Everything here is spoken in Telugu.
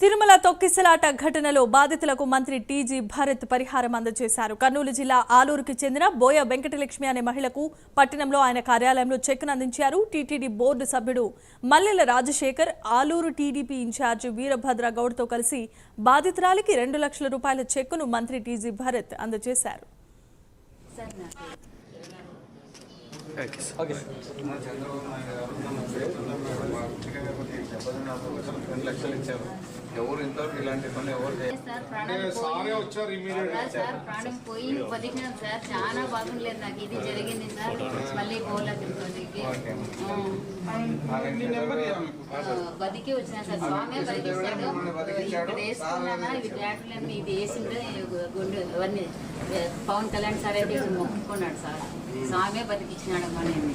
తిరుమల తొక్కిసలాట ఘటనలో బాధితులకు మంత్రి టీజీ భరత్ పరిహారం అందజేశారు. కర్నూలు జిల్లా ఆలూరుకి చెందిన బోయ వెంకటలక్ష్మి అనే మహిళకు పట్టణంలో ఆయన కార్యాలయంలో చెక్ను అందించారు. టీటీడీ బోర్డు సభ్యుడు మల్లెల రాజశేఖర్, ఆలూరు టీడీపీ ఇన్ఛార్జి వీరభద్ర గౌడ్తో కలిసి బాధితురాలికి 2 లక్షల రూపాయల చెక్కును మంత్రి టీజీ భరత్ అందజేశారు. ఎవరు ఇంతవరకు ఇలాంటి పని ఎవరు ప్రాణం పోయి బతికినాను సార్. చాలా బాగుండలేదు నాకు ఇది జరిగింది సార్. మళ్ళీ బతికి వచ్చిన సార్. స్వామి బతికిస్తాడు. ఇక్కడ వేసుకున్నానా ఇవి ట్యాటులన్నీ ఇది వేసిండే గుండె అవన్నీ పవన్ కళ్యాణ్ సార్ అయితే మొక్కుకున్నాడు సార్. స్వామి బతికిచ్చినాడు అమ్మా. నేను